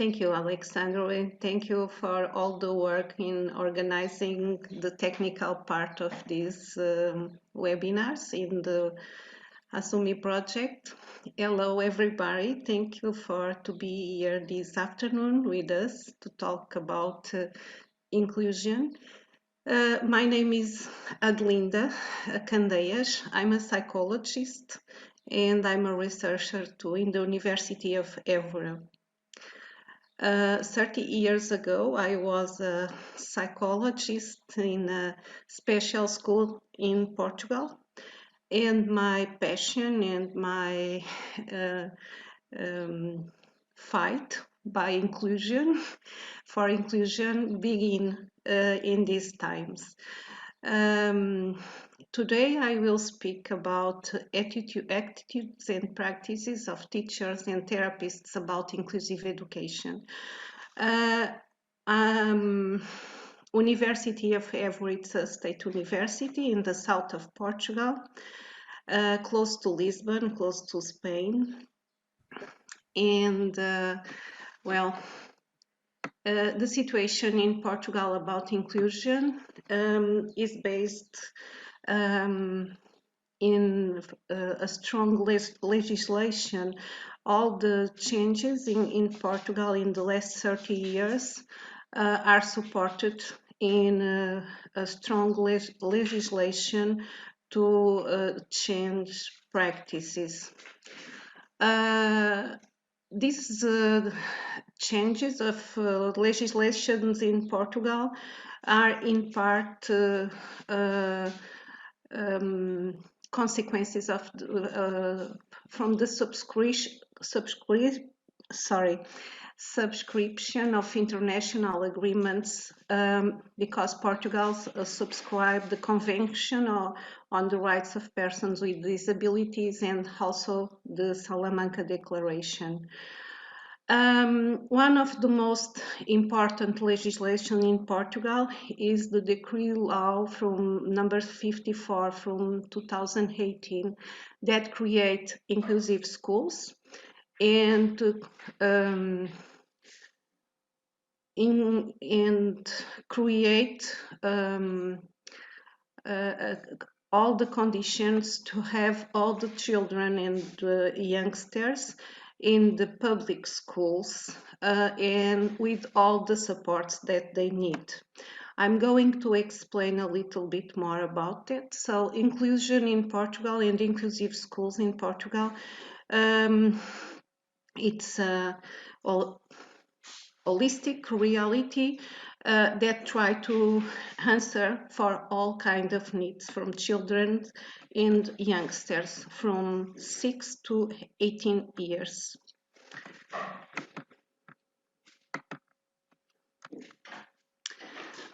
Thank you, Alexandro, and thank you for all the work in organizing the technical part of these webinars in the Assumi project. Hello, everybody. Thank you for to be here this afternoon with us to talk about inclusion. My name is Adelinda Candeias. I'm a psychologist and I'm a researcher too in the University of Évora. 30 years ago, I was a psychologist in a special school in Portugal, and my passion and my fight by inclusion, for inclusion, begin in these times. Today I will speak about attitudes and practices of teachers and therapists about inclusive education. University of Évora, it's a state university in the south of Portugal, close to Lisbon, close to Spain. And the situation in Portugal about inclusion is based in a strong legislation. All the changes in Portugal in the last 30 years are supported in a strong legislation to change practices. These changes of legislations in Portugal are in part consequences of from the subscription of international agreements, because Portugal subscribed the Convention on the Rights of Persons with Disabilities and also the Salamanca Declaration. One of the most important legislation in Portugal is the Decree Law from number 54 from 2018 that create inclusive schools and create all the conditions to have all the children and youngsters in the public schools and with all the supports that they need. I'm going to explain a little bit more about it. So inclusion in Portugal and inclusive schools in Portugal, it's a holistic reality that try to answer for all kinds of needs from children and youngsters from 6 to 18 years.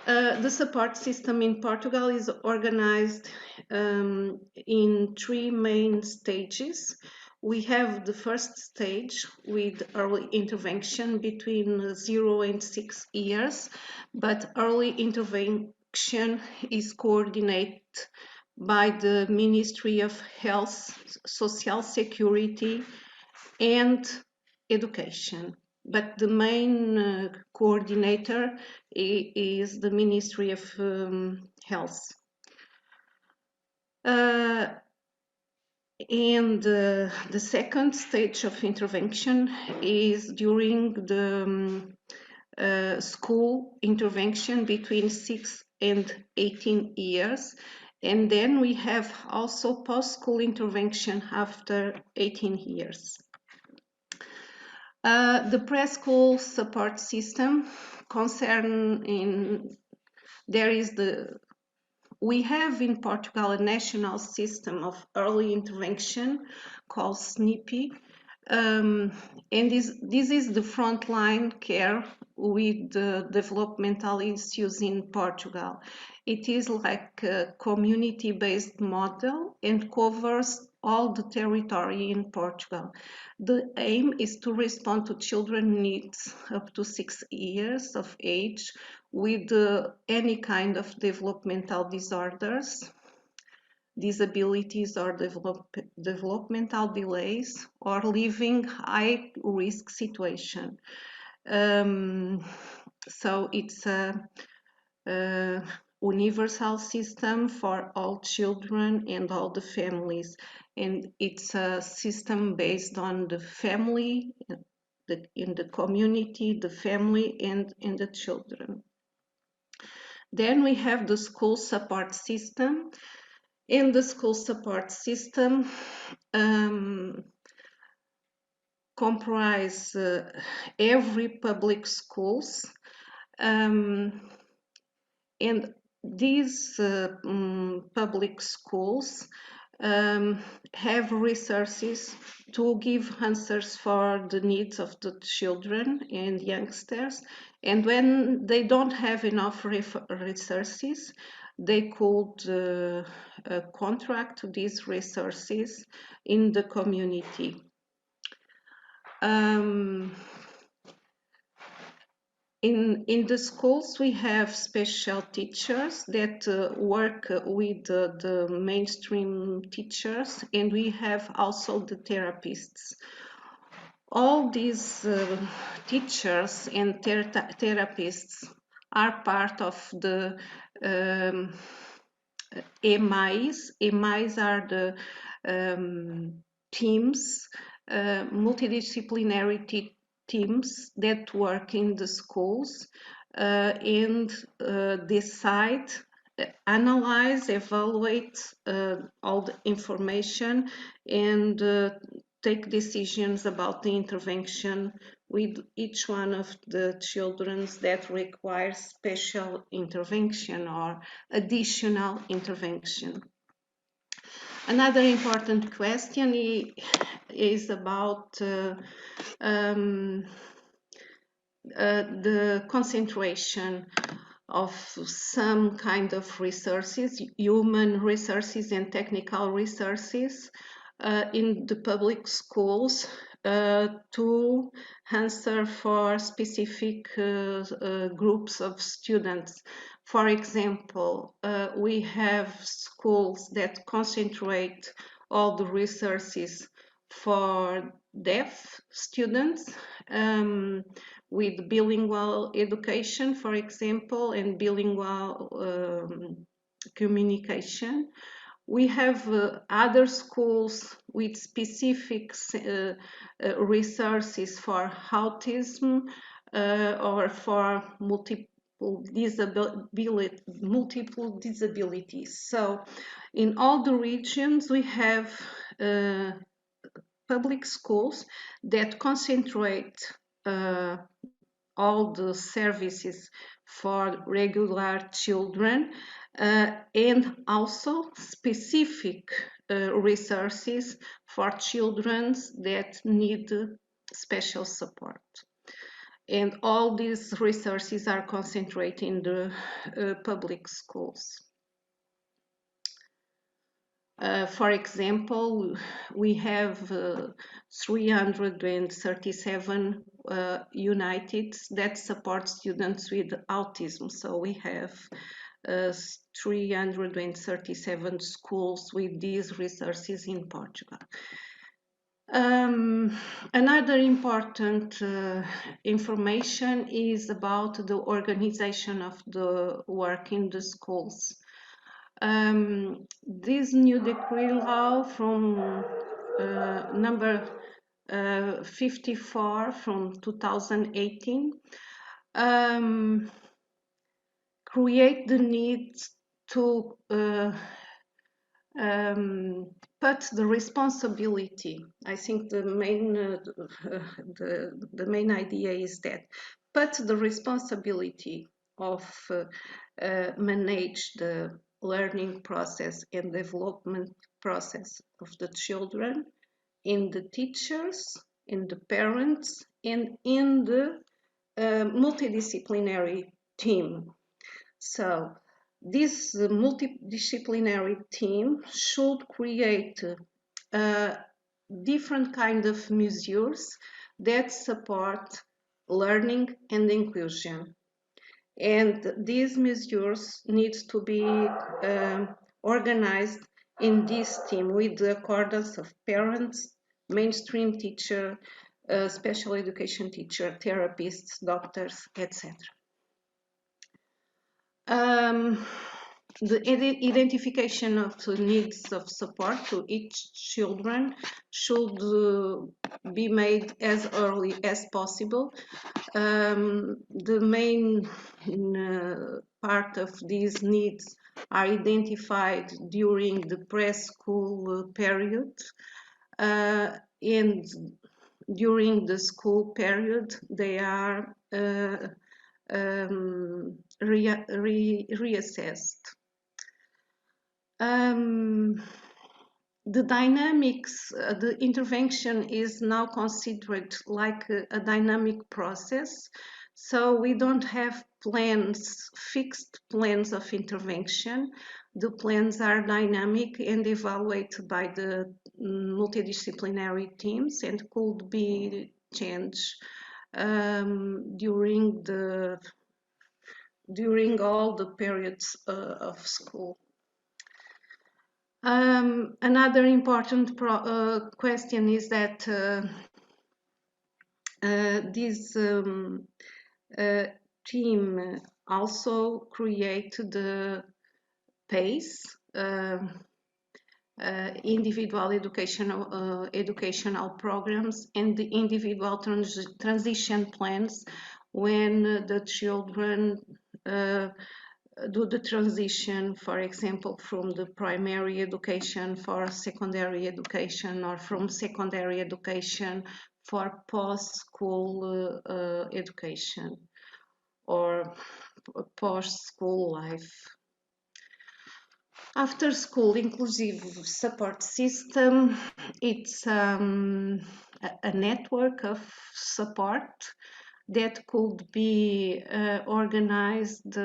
The support system in Portugal is organized in 3 main stages. We have the first stage with early intervention between 0 and 6 years, but early intervention is coordinated by the Ministry of Health, Social Security, and Education. But the main coordinator is the Ministry of Health. And the second stage of intervention is during the school intervention between 6 and 18 years. And then we have also post-school intervention after 18 years. The preschool support system we have in Portugal a national system of early intervention called SNIPI, and this is the frontline care with the developmental issues in Portugal. It is like a community-based model and covers all the territory in Portugal. The aim is to respond to children's needs up to 6 years of age with any kind of developmental disorders, disabilities or developmental delays, or living high risk situation. So it's a universal system for all children and all the families, and it's a system based on the family, in the community, the family, and the children. Then we have the school support system. In the school support system, comprise every public schools, and these public schools have resources to give answers for the needs of the children and youngsters, and when they don't have enough resources, they could contract these resources in the community. In the schools, we have special teachers that work with the mainstream teachers, and we have also the therapists. All these teachers and therapists are part of the EMAIs. EMAIs are the teams, multidisciplinary teams that work in the schools and decide, analyze, evaluate all the information, and take decisions about the intervention with each one of the children that require special intervention or additional intervention. Another important question is about the concentration of some kind of resources, human resources and technical resources in the public schools to answer for specific groups of students. For example, we have schools that concentrate all the resources for deaf students, with bilingual education, for example, and bilingual communication. We have other schools with specific resources for autism or for multiple disabilities. So in all the regions, we have public schools that concentrate all the services for regular children and also specific resources for children that need special support. And all these resources are concentrated in the public schools. For example, we have 337 units that support students with autism. So we have 337 schools with these resources in Portugal. Another important information is about the organization of the work in the schools. This new decree law from number 54 from 2018 create the need to put the responsibility. I think the main idea is that put the responsibility of manage the learning process and development process of the children in the teachers, in the parents, and in the multidisciplinary team. So this multidisciplinary team should create different kind of measures that support learning and inclusion. And these measures need to be organized in this team with the accordance of parents, mainstream teacher, special education teacher, therapists, doctors, etc. The identification of the needs of support to each children should be made as early as possible. The main part of these needs are identified during the preschool period, and during the school period they are reassessed. The dynamics, the intervention is now considered like a dynamic process. So we don't have plans, fixed plans of intervention. The plans are dynamic and evaluated by the multidisciplinary teams and could be changed during all the periods of school. Another important question is that this team also created the PACE, individual educational programs, and the individual transition plans when the children do the transition, for example, from the primary education for secondary education, or from secondary education for post-school education or post-school life. After school inclusive support system, it's a network of support that could be organized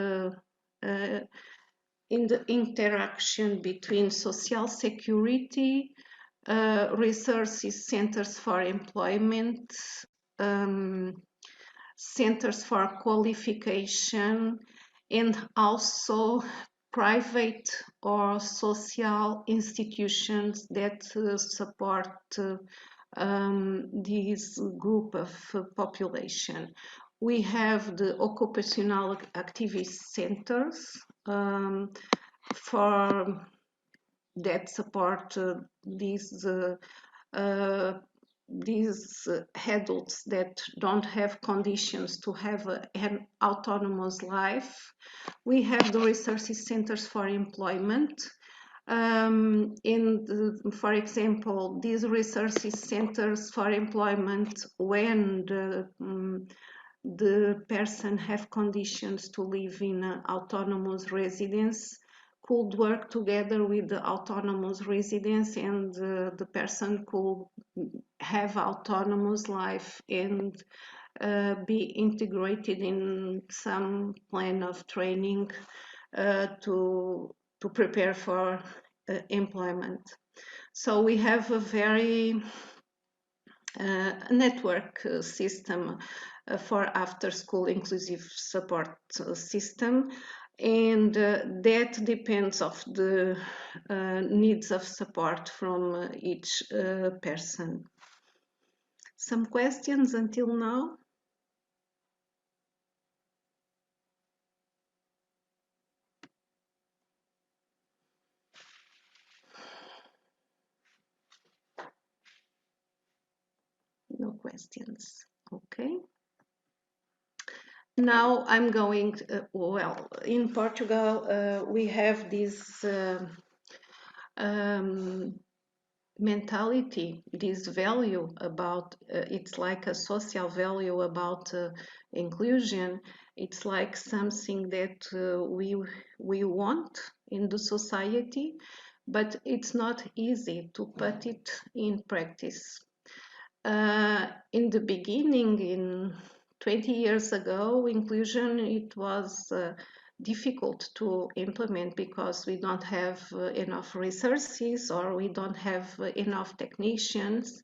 in the interaction between social security, resources centers for employment, centers for qualification, and also private or social institutions that support this group of population. We have the occupational activist centers for that support these adults that don't have conditions to have an autonomous life. We have the resources centers for employment. For example, these resources centers for employment, when the person have conditions to live in an autonomous residence, could work together with the autonomous residence, and the person could have autonomous life and be integrated in some plan of training to prepare for employment. So we have a very network system for after-school inclusive support system, and that depends of the needs of support from each person. Some questions until now? No questions. Okay. Now I'm going, well, in Portugal, we have this mentality, this value about, it's like a social value about inclusion. It's like something that we want in the society, but it's not easy to put it in practice. In the beginning, in 20 years ago, inclusion, it was difficult to implement because we don't have enough resources, or we don't have enough technicians.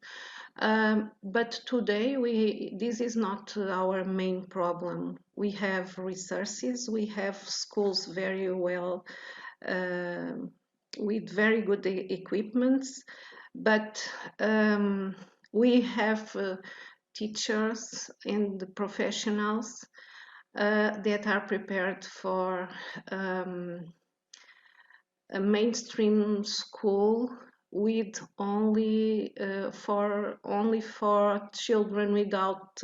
But today, this is not our main problem. We have resources, we have schools very well, with very good equipments, but we have teachers and the professionals that are prepared for a mainstream school with only for children without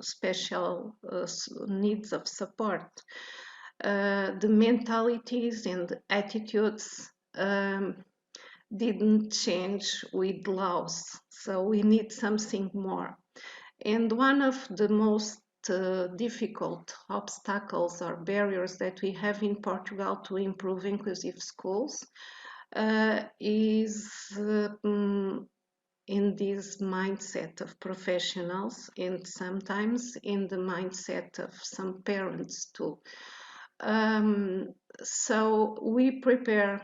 special needs of support. The mentalities and attitudes didn't change with laws, so we need something more. And one of the most difficult obstacles or barriers that we have in Portugal to improve inclusive schools is in this mindset of professionals and sometimes in the mindset of some parents too. So we prepare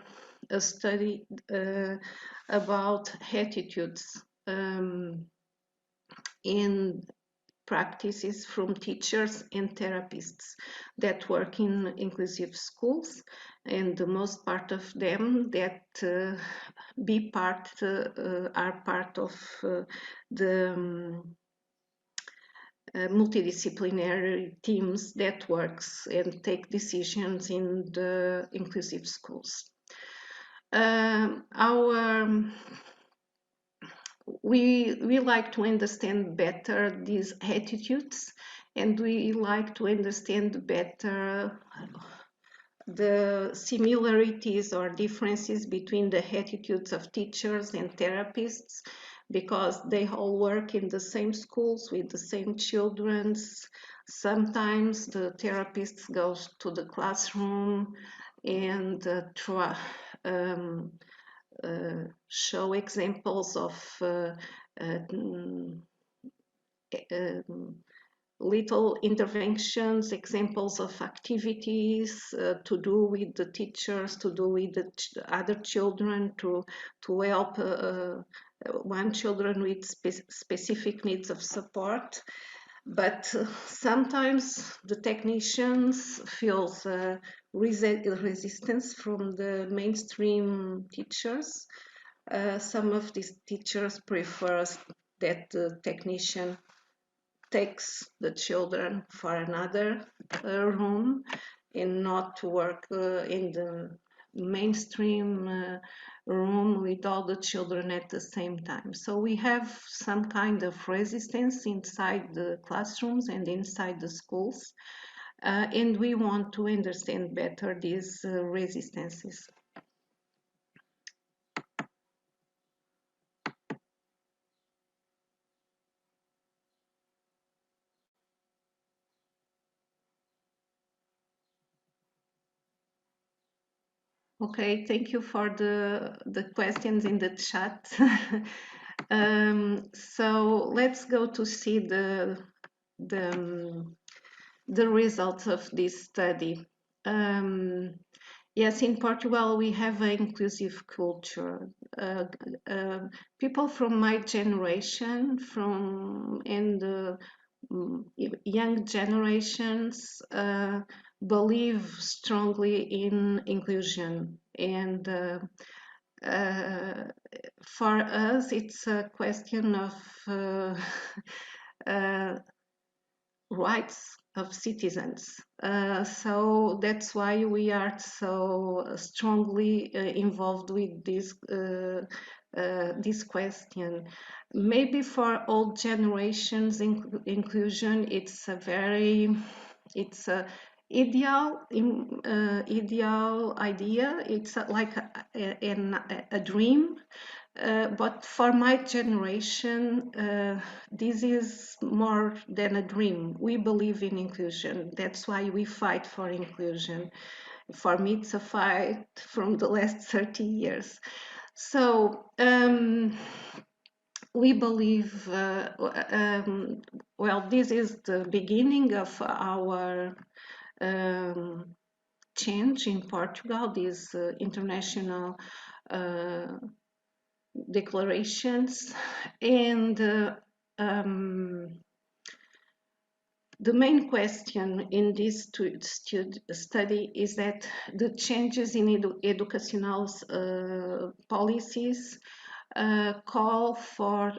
a study about attitudes in practices from teachers and therapists that work in inclusive schools, and the most part of them that are part of the multidisciplinary teams that works and take decisions in the inclusive schools. We like to understand better these attitudes, and we like to understand better the similarities or differences between the attitudes of teachers and therapists, because they all work in the same schools with the same children. Sometimes the therapist goes to the classroom and show examples of little interventions, examples of activities to do with the teachers, to do with the other children, to help one children with specific needs of support. But sometimes the technicians feel resistance from the mainstream teachers. Some of these teachers prefer that the technician takes the children for another room and not to work in the mainstream room with all the children at the same time. So we have some kind of resistance inside the classrooms and inside the schools, and we want to understand better these resistances. Okay, thank you for the questions in the chat. So let's go to see the results of this study. Yes, in Portugal we have an inclusive culture. People from my generation, and young generations believe strongly in inclusion, and for us it's a question of rights of citizens. So that's why we are so strongly involved with this question. Maybe for old generations, inclusion it's a ideal idea. It's like a dream. But for my generation, this is more than a dream. We believe in inclusion. That's why we fight for inclusion. For me, it's a fight from the last 30 years. So we believe, well, this is the beginning of our change in Portugal, these international declarations, and the main question in this study is that the changes in educational policies call for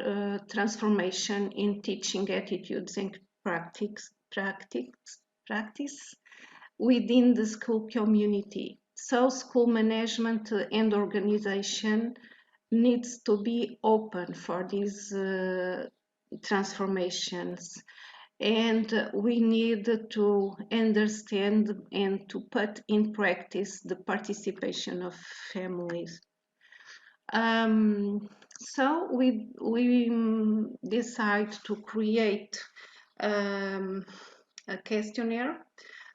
transformation in teaching attitudes and practice within the school community. So school management and organization needs to be open for these transformations, and we need to understand and to put in practice the participation of families. So we decide to create a questionnaire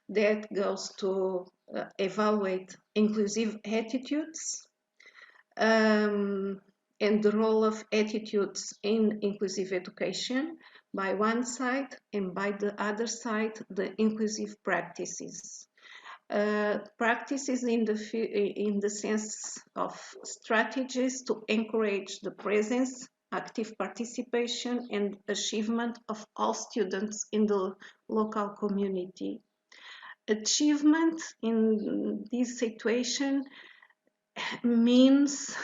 that goes to evaluate inclusive attitudes and the role of attitudes in inclusive education by one side, and by the other side, the inclusive practices. Practices in the sense of strategies to encourage the presence, active participation, and achievement of all students in the local community. Achievement in this situation means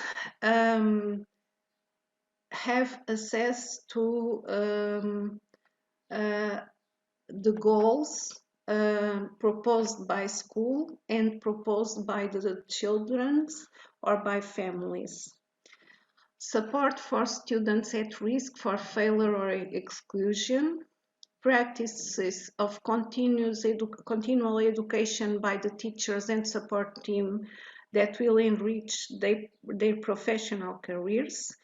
have access to the goals proposed by school and proposed by the children or by families. Support for students at risk for failure or exclusion. Practices of continual education by the teachers and support team that will enrich their professional careers,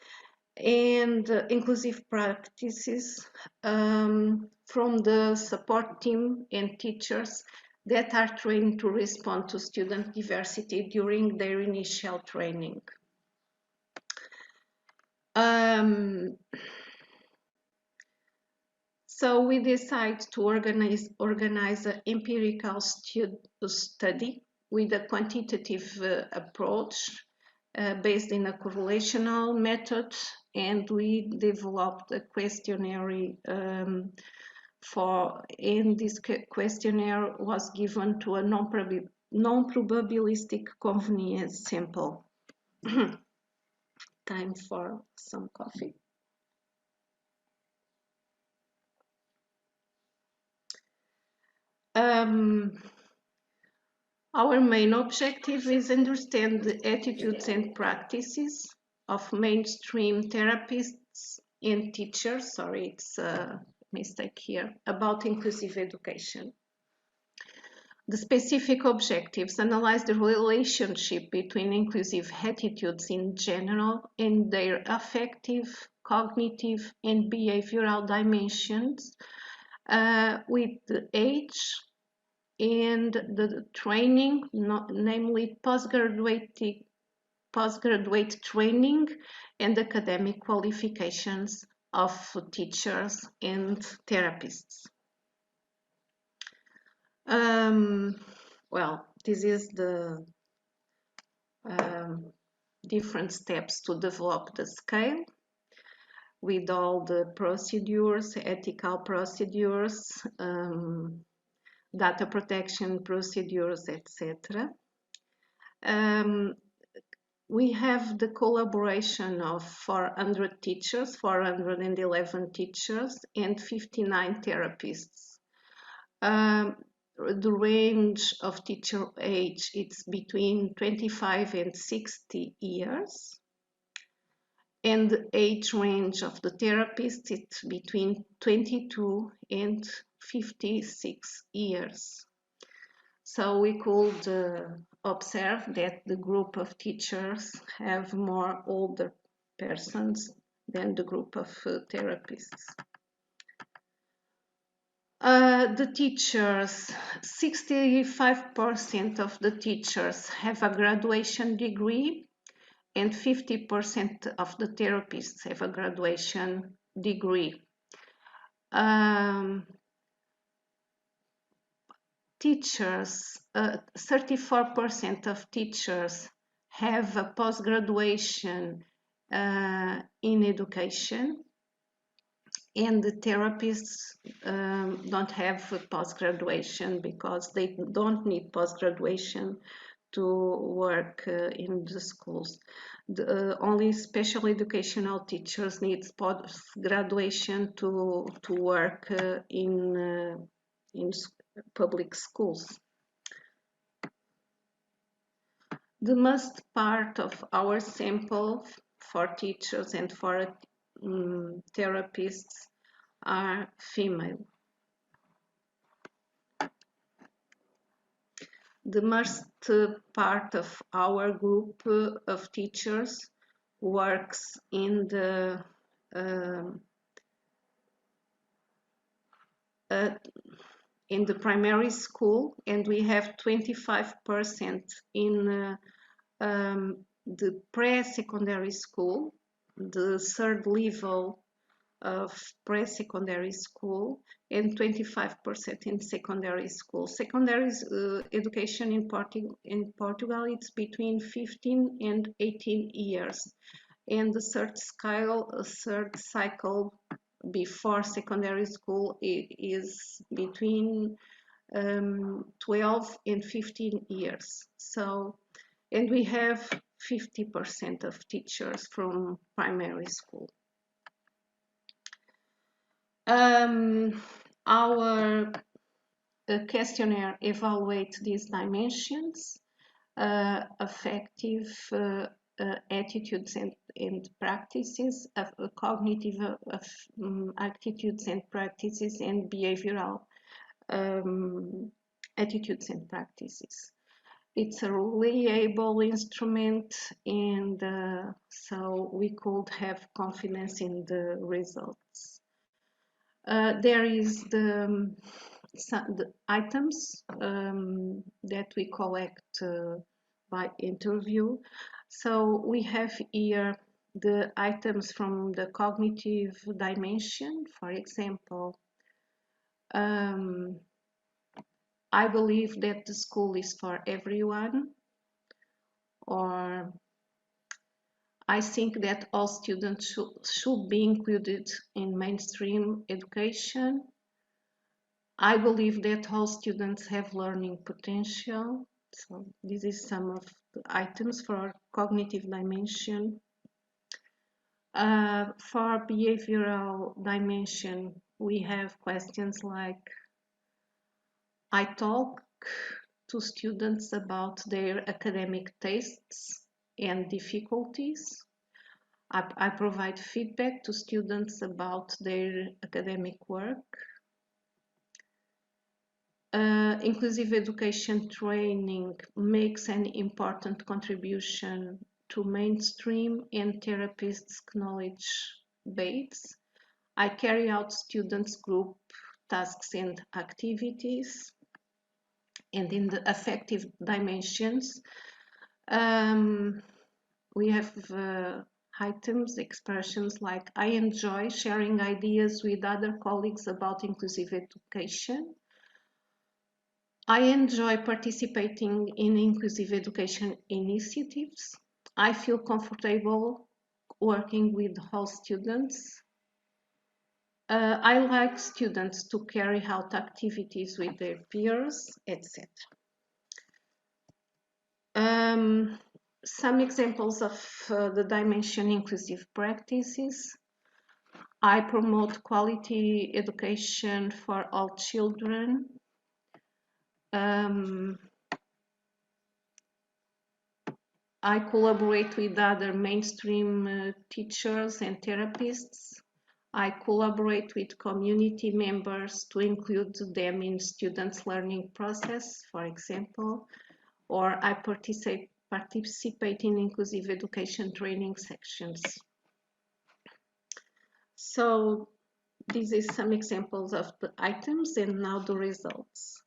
and inclusive practices from the support team and teachers that are trained to respond to student diversity during their initial training. So we decide to organize an empirical study with a quantitative approach based in a correlational method, and we developed a questionnaire and this questionnaire was given to a non-probabilistic convenience sample. Time for some coffee. Our main objective is understand the attitudes and practices of mainstream therapists and teachers, sorry, it's a mistake here, about inclusive education. The specific objectives analyze the relationship between inclusive attitudes in general and their affective, cognitive, and behavioral dimensions with the age and the training, namely postgraduate training and academic qualifications of teachers and therapists. Well, this is the different steps to develop the scale with all the procedures, ethical procedures, data protection procedures, etc. We have the collaboration of 400 teachers, 411 teachers, and 59 therapists. The range of teacher age, it's between 25 and 60 years. And the age range of the therapists, it's between 22 and 56 years. So we could observe that the group of teachers have more older persons than the group of therapists. The teachers, 65% of the teachers have a graduation degree, and 50% of the therapists have a graduation degree. Teachers, 34% of teachers have a post-graduation in education, and the therapists don't have a post-graduation because they don't need post-graduation to work in the schools. Only special educational teachers need post-graduation to work in public schools. The most part of our sample for teachers and for therapists are female. The most part of our group of teachers works in the primary school, and we have 25% in the pre-secondary school, the third level of pre-secondary school, and 25% in secondary school. Secondary education in Portugal, it's between 15 and 18 years. And the third cycle before secondary school is between 12 and 15 years. So, and we have 50% of teachers from primary school. Our questionnaire evaluates these dimensions, affective attitudes and practices, cognitive attitudes and practices, and behavioral attitudes and practices. It's a reliable instrument, and so we could have confidence in the results. There is the items that we collect by interview. So we have here the items from the cognitive dimension. For example, I believe that the school is for everyone, or I think that all students should be included in mainstream education. I believe that all students have learning potential. So this is some of the items for cognitive dimension. For behavioral dimension, we have questions like, I talk to students about their academic tastes and difficulties. I provide feedback to students about their academic work. Inclusive education training makes an important contribution to mainstream and therapists' knowledge base. I carry out students' group tasks and activities. And in the affective dimensions, we have items, expressions like, I enjoy sharing ideas with other colleagues about inclusive education. I enjoy participating in inclusive education initiatives. I feel comfortable working with all students. I like students to carry out activities with their peers, etc. Some examples of the dimension inclusive practices. I promote quality education for all children. I collaborate with other mainstream teachers and therapists. I collaborate with community members to include them in students' learning process, for example, or I participate in inclusive education training sections. So this is some examples of the items, and now the results.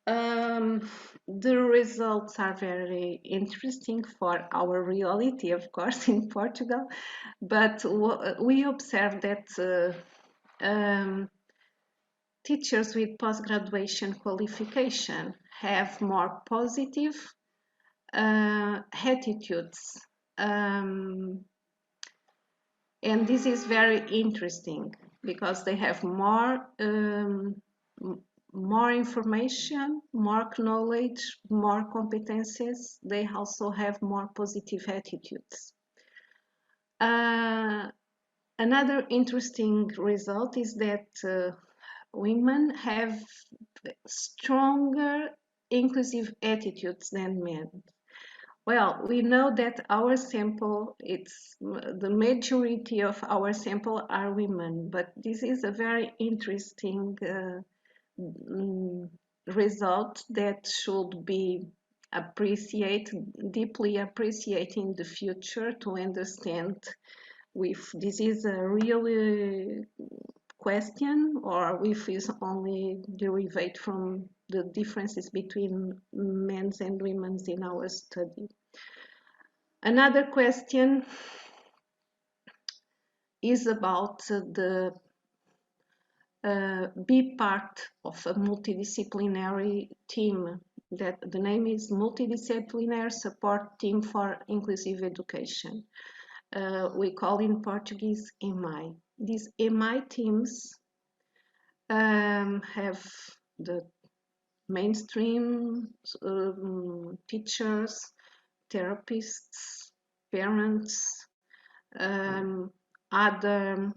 The results are very interesting for our reality, of course, in Portugal, but we observe that teachers with post-graduation qualification have more positive attitudes, and this is very interesting because they have more more information, more knowledge, more competences. They also have more positive attitudes. Another interesting result is that women have stronger inclusive attitudes than men. Well, we know that our sample, it's the majority of our sample are women, but this is a very interesting result that should be deeply appreciated in the future to understand if this is a real question or if it's only derived from the differences between men's and women's in our study. Another question is about the be part of a multidisciplinary team that the name is Multidisciplinary Support Team for Inclusive Education. We call in Portuguese EMAI. These EMAI teams have the mainstream teachers, therapists, parents, other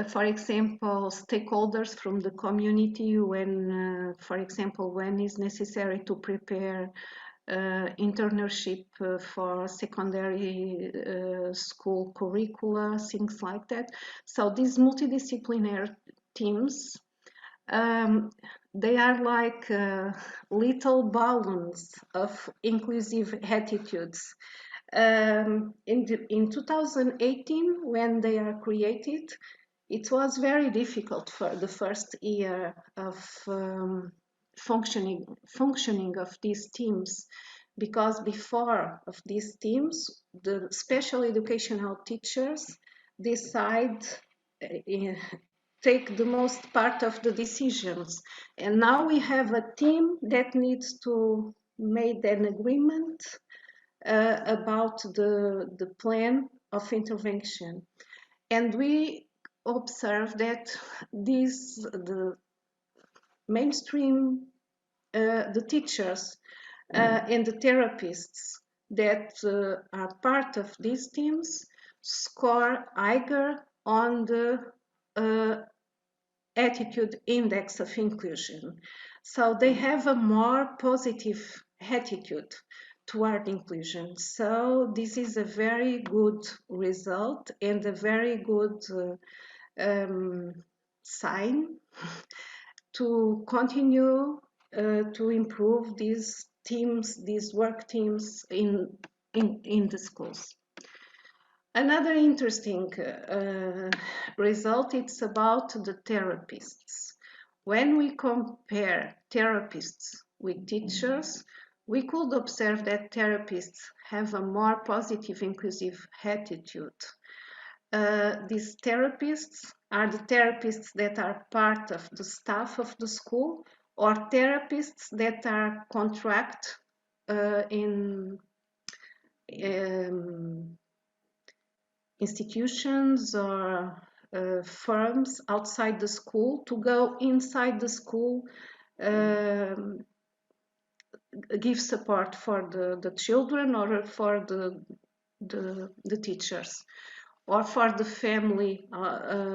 for example, stakeholders from the community when, for example, when it's necessary to prepare internship for secondary school curricula, things like that. So these multidisciplinary teams, they are like little balloons of inclusive attitudes. In 2018, when they are created, it was very difficult for the first year of functioning of these teams, because before of these teams, the special educational teachers decide take the most part of the decisions, and now we have a team that needs to make an agreement about the plan of intervention. And we observe that the mainstream, the teachers and the therapists that are part of these teams score higher on the attitude index of inclusion. So they have a more positive attitude toward inclusion. So this is a very good result and a very good sign to continue to improve these teams, these work teams in the schools. Another interesting result, it's about the therapists. When we compare therapists with teachers, we could observe that therapists have a more positive inclusive attitude. These therapists are the therapists that are part of the staff of the school, or therapists that are contract in institutions or firms outside the school to go inside the school, give support for the children or for the teachers or for the family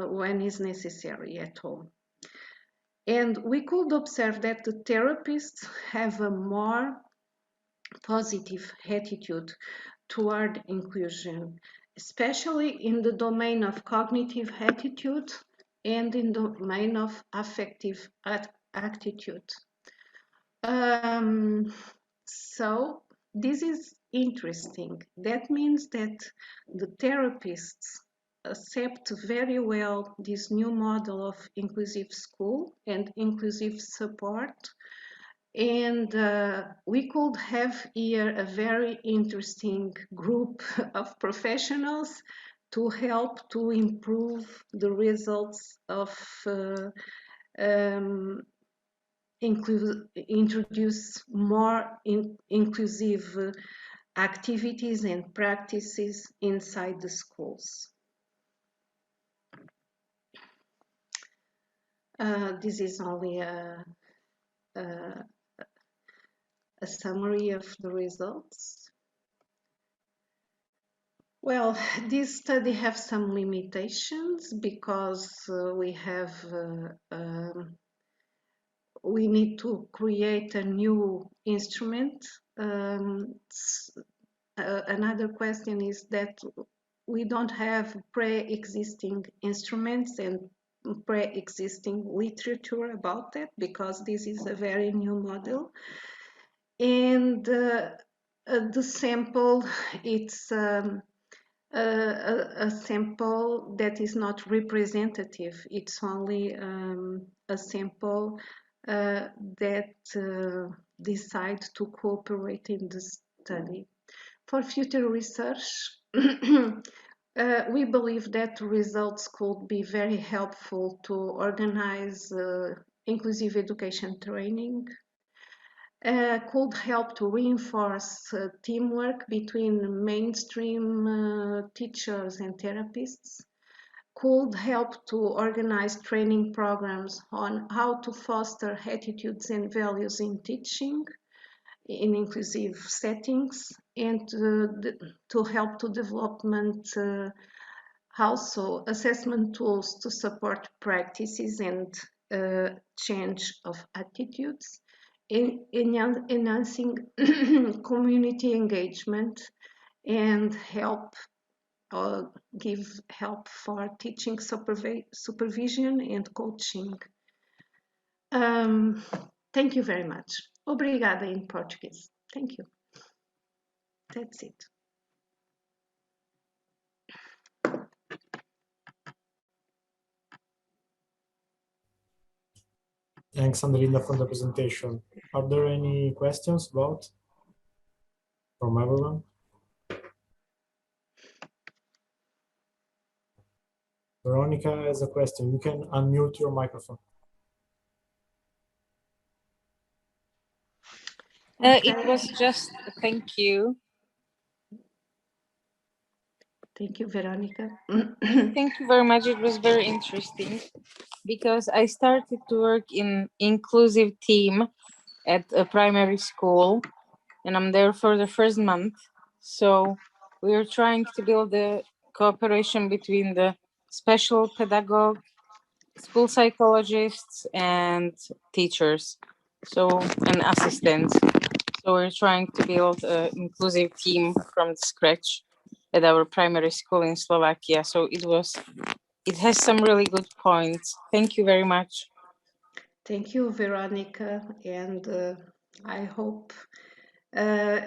when is necessary at home. And we could observe that the therapists have a more positive attitude toward inclusion, especially in the domain of cognitive attitude and in the domain of affective attitude. So this is interesting. That means that the therapists accept very well this new model of inclusive school and inclusive support. And we could have here a very interesting group of professionals to help to improve the results of introduce more inclusive activities and practices inside the schools. This is only a summary of the results. Well, this study has some limitations because we need to create a new instrument. Another question is that we don't have pre-existing instruments and pre-existing literature about that because this is a very new model. And the sample, it's a sample that is not representative. It's only a sample that decide to cooperate in the study. For future research, we believe that results could be very helpful to organize inclusive education training, could help to reinforce teamwork between mainstream teachers and therapists, could help to organize training programs on how to foster attitudes and values in teaching in inclusive settings, and to help to development also assessment tools to support practices and change of attitudes, in enhancing community engagement, and help give help for teaching supervision and coaching. Thank you very much. Obrigada in Portuguese. Thank you. That's it. Thanks, Andrinda, for the presentation. Are there any questions from everyone? Veronica has a question. You can unmute your microphone. It was just, thank you. Thank you, Veronica. Thank you very much. It was very interesting because I started to work in inclusive team at a primary school, and I'm there for the first month. So we are trying to build the cooperation between the special pedagogue, school psychologists, and teachers, and assistants. So we're trying to build an inclusive team from scratch at our primary school in Slovakia. So it has some really good points. Thank you very much. Thank you, Veronica, and I hope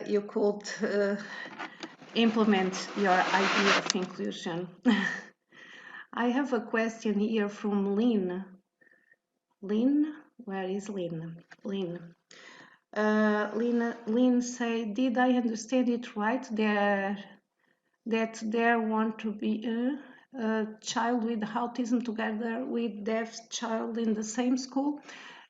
you could implement your idea of inclusion. I have a question here from Lynn. Lynn, where is Lynn? Lynn. Lynn say, did I understand it right that there want to be a child with autism together with deaf child in the same school?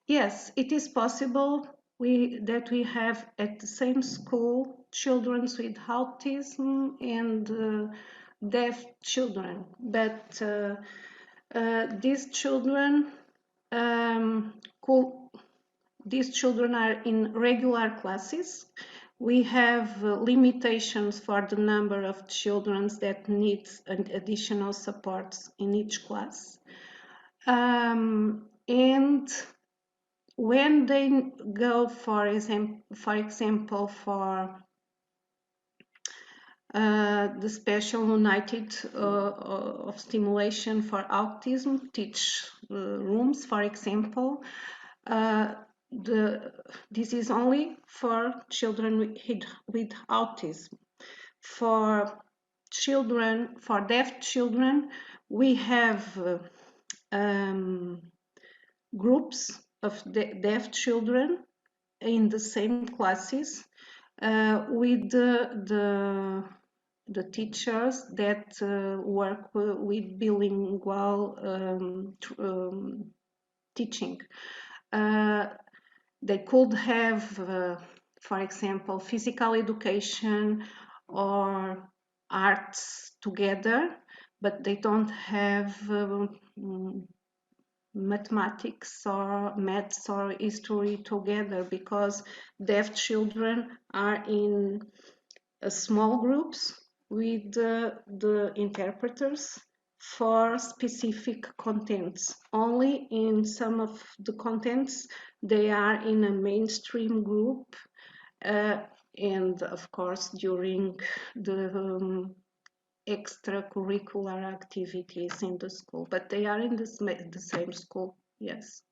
Yes, it is possible that we have at the same school children with autism and deaf children, but these children these children are in regular classes. We have limitations for the number of children that need additional supports in each class. And when they go, for example, for the special united of stimulation for autism teach rooms, for example, this is only for children with autism. For deaf children, we have groups of deaf children in the same classes with the teachers that work with bilingual teaching. They could have, for example, physical education or arts together, but they don't have mathematics or maths or history together, because deaf children are in small groups with the interpreters for specific contents. Only in some of the contents they are in a mainstream group, and of course during the extracurricular activities in the school, but they are in the same school, yes.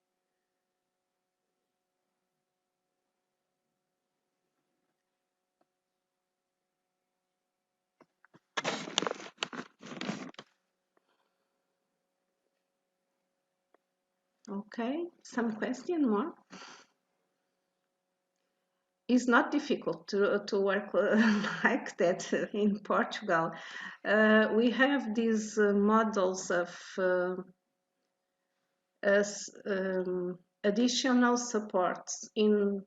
Okay, some question more? It's not difficult to work like that in Portugal. We have these models of additional supports in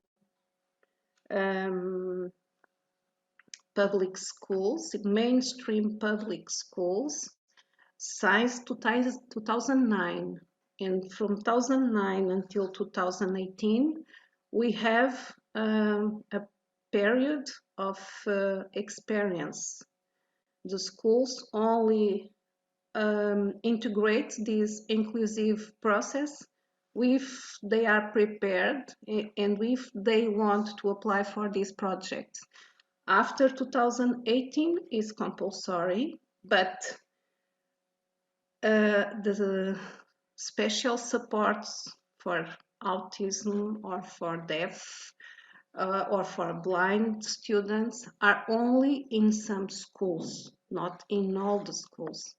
public schools, mainstream public schools, since 2009. And from 2009 until 2018, we have a period of experience. The schools only integrate this inclusive process if they are prepared and if they want to apply for these projects. After 2018 is compulsory, but the special supports for autism or for deaf or for blind students are only in some schools, not in all the schools.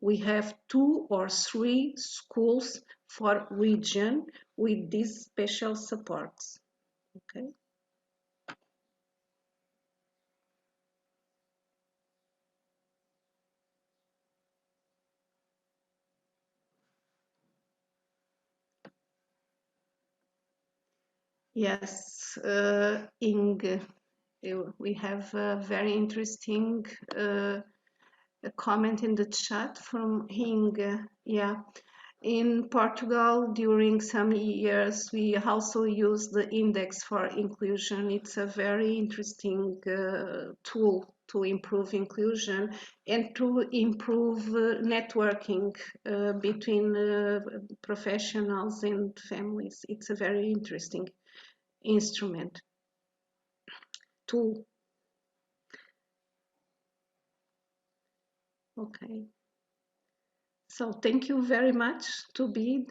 We have 2 or 3 schools for region with these special supports. Okay. Yes, Inge, we have a very interesting comment in the chat from Inge. Yeah, in Portugal, during some years, we also use the Index for Inclusion. It's a very interesting tool to improve inclusion and to improve networking between professionals and families. It's a very interesting instrument, tool. Okay. So thank you very much to be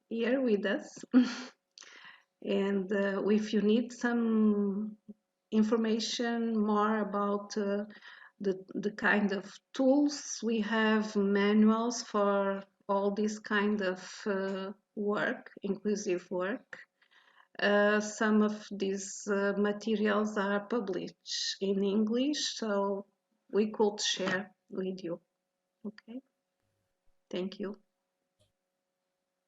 here with us. And if you need some information more about the kind of tools, we have manuals for all this kind of work, inclusive work. Some of these materials are published in English, so we could share with you. Okay, thank you.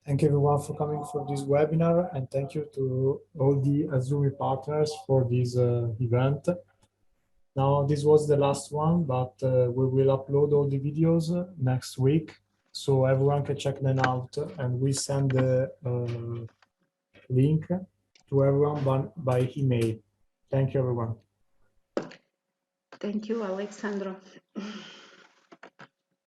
Thank you everyone for coming for this webinar, and thank you to all the Azumi partners for this event. Now, this was the last one, but we will upload all the videos next week, so everyone can check them out, and we send the link to everyone by email. Thank you, everyone. Thank you, Alexandro.